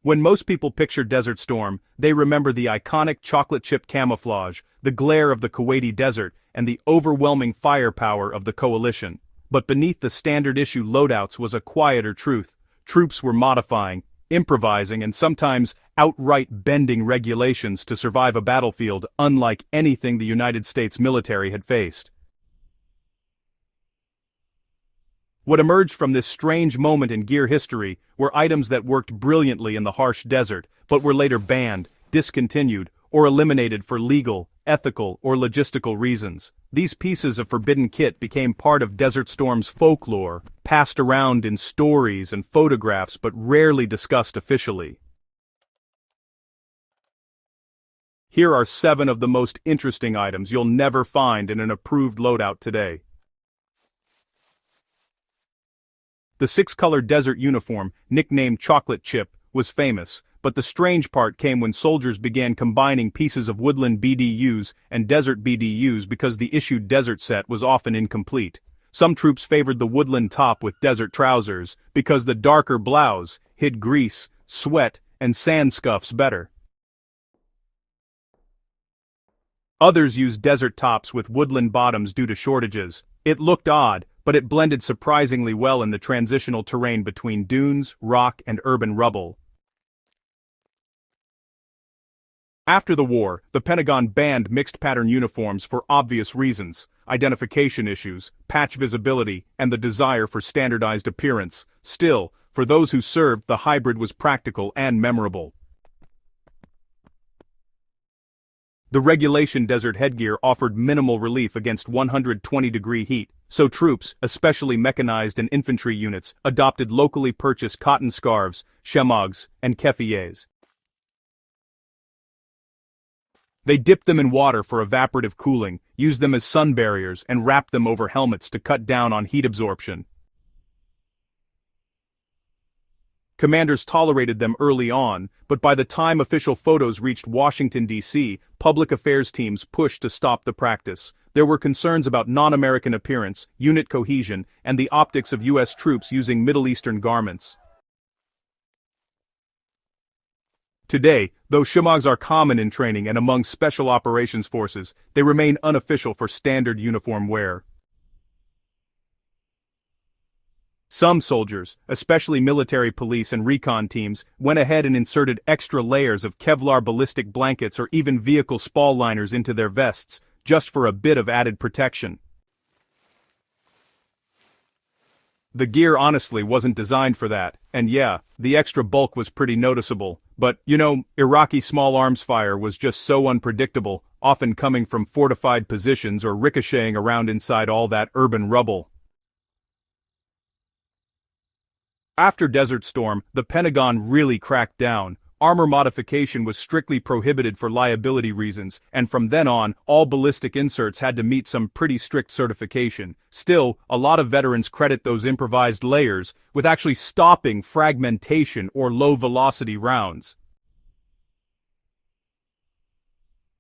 When most people picture Desert Storm, they remember the iconic chocolate chip camouflage, the glare of the Kuwaiti desert, and the overwhelming firepower of the coalition. But beneath the standard issue loadouts was a quieter truth. Troops were modifying, improvising, and sometimes outright bending regulations to survive a battlefield unlike anything the United States military had faced. What emerged from this strange moment in gear history were items that worked brilliantly in the harsh desert, but were later banned, discontinued, or eliminated for legal, ethical, or logistical reasons. These pieces of forbidden kit became part of Desert Storm's folklore, passed around in stories and photographs but rarely discussed officially. Here are 7 of the most interesting items you'll never find in an approved loadout today. The 6-color desert uniform, nicknamed Chocolate Chip, was famous, but the strange part came when soldiers began combining pieces of woodland BDUs and desert BDUs because the issued desert set was often incomplete. Some troops favored the woodland top with desert trousers, because the darker blouse hid grease, sweat, and sand scuffs better. Others used desert tops with woodland bottoms due to shortages. It looked odd, but it blended surprisingly well in the transitional terrain between dunes, rock, and urban rubble. After the war, the Pentagon banned mixed-pattern uniforms for obvious reasons: identification issues, patch visibility, and the desire for standardized appearance. Still, for those who served, the hybrid was practical and memorable. The regulation desert headgear offered minimal relief against 120-degree heat, so troops, especially mechanized and infantry units, adopted locally purchased cotton scarves, shemogs, and keffiyehs. They dipped them in water for evaporative cooling, used them as sun barriers, and wrapped them over helmets to cut down on heat absorption. Commanders tolerated them early on, but by the time official photos reached Washington, D.C., public affairs teams pushed to stop the practice. There were concerns about non-American appearance, unit cohesion, and the optics of U.S. troops using Middle Eastern garments. Today, though shemogs are common in training and among special operations forces, they remain unofficial for standard uniform wear. Some soldiers, especially military police and recon teams, went ahead and inserted extra layers of Kevlar ballistic blankets or even vehicle spall liners into their vests, just for a bit of added protection. The gear honestly wasn't designed for that, and yeah, the extra bulk was pretty noticeable, but, Iraqi small arms fire was just so unpredictable, often coming from fortified positions or ricocheting around inside all that urban rubble. After Desert Storm, the Pentagon really cracked down. Armor modification was strictly prohibited for liability reasons, and from then on, all ballistic inserts had to meet some pretty strict certification. Still, a lot of veterans credit those improvised layers with actually stopping fragmentation or low-velocity rounds.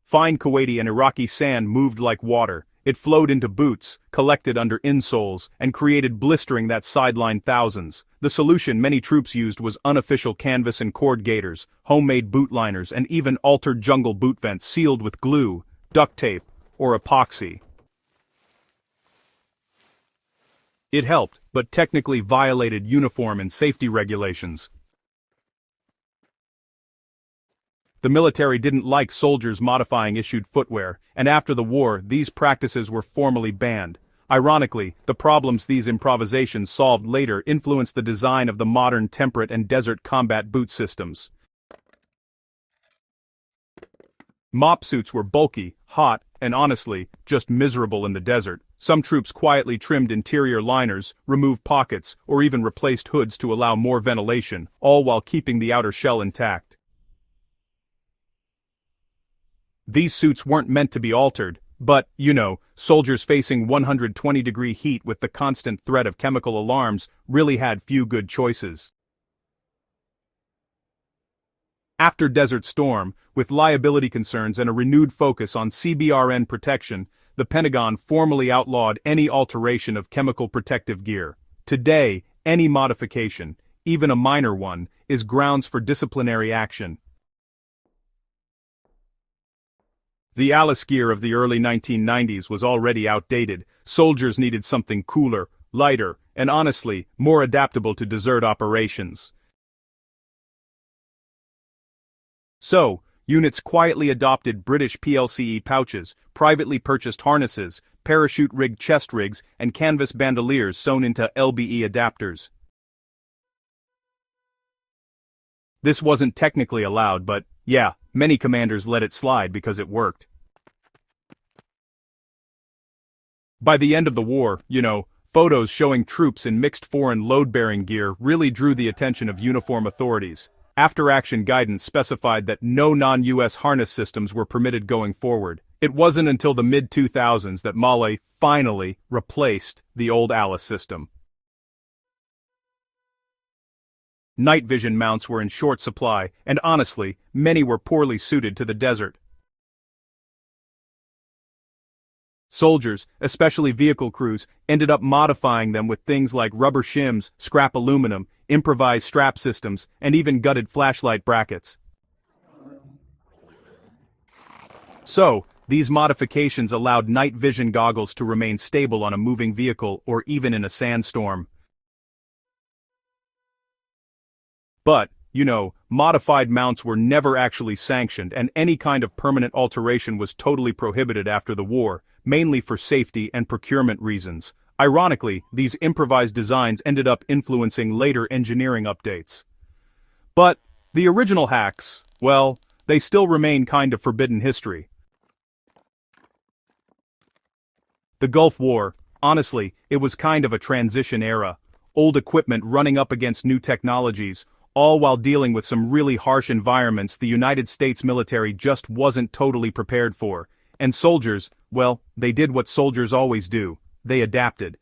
Fine Kuwaiti and Iraqi sand moved like water. It flowed into boots, collected under insoles, and created blistering that sidelined thousands. The solution many troops used was unofficial canvas and cord gaiters, homemade boot liners, and even altered jungle boot vents sealed with glue, duct tape, or epoxy. It helped, but technically violated uniform and safety regulations. The military didn't like soldiers modifying issued footwear, and after the war, these practices were formally banned. Ironically, the problems these improvisations solved later influenced the design of the modern temperate and desert combat boot systems. Mop suits were bulky, hot, and honestly, just miserable in the desert. Some troops quietly trimmed interior liners, removed pockets, or even replaced hoods to allow more ventilation, all while keeping the outer shell intact. These suits weren't meant to be altered, but, soldiers facing 120-degree heat with the constant threat of chemical alarms really had few good choices. After Desert Storm, with liability concerns and a renewed focus on CBRN protection, the Pentagon formally outlawed any alteration of chemical protective gear. Today, any modification, even a minor one, is grounds for disciplinary action. The Alice gear of the early 1990s was already outdated. Soldiers needed something cooler, lighter, and honestly, more adaptable to desert operations. So, units quietly adopted British PLCE pouches, privately purchased harnesses, parachute-rigged chest rigs, and canvas bandoliers sewn into LBE adapters. This wasn't technically allowed, but, yeah, many commanders let it slide because it worked. By the end of the war, photos showing troops in mixed foreign load-bearing gear really drew the attention of uniform authorities. After-action guidance specified that no non-US harness systems were permitted going forward. It wasn't until the mid-2000s that Malle finally replaced the old Alice system. Night vision mounts were in short supply, and honestly, many were poorly suited to the desert. Soldiers, especially vehicle crews, ended up modifying them with things like rubber shims, scrap aluminum, improvised strap systems, and even gutted flashlight brackets. So, these modifications allowed night vision goggles to remain stable on a moving vehicle or even in a sandstorm. But, modified mounts were never actually sanctioned, and any kind of permanent alteration was totally prohibited after the war, mainly for safety and procurement reasons. Ironically, these improvised designs ended up influencing later engineering updates. But the original hacks, well, they still remain kind of forbidden history. The Gulf War, honestly, it was kind of a transition era. Old equipment running up against new technologies, all while dealing with some really harsh environments the United States military just wasn't totally prepared for. And soldiers, well, they did what soldiers always do. They adapted.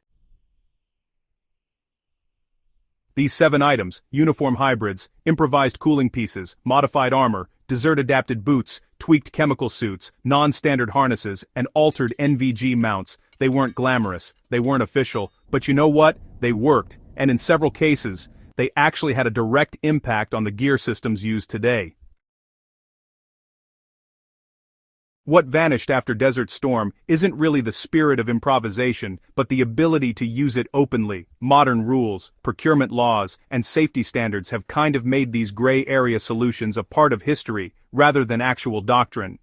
These 7 items, uniform hybrids, improvised cooling pieces, modified armor, desert-adapted boots, tweaked chemical suits, non-standard harnesses, and altered NVG mounts, they weren't glamorous, they weren't official, but you know what? They worked, and in several cases, they actually had a direct impact on the gear systems used today. What vanished after Desert Storm isn't really the spirit of improvisation, but the ability to use it openly. Modern rules, procurement laws, and safety standards have kind of made these gray area solutions a part of history, rather than actual doctrine.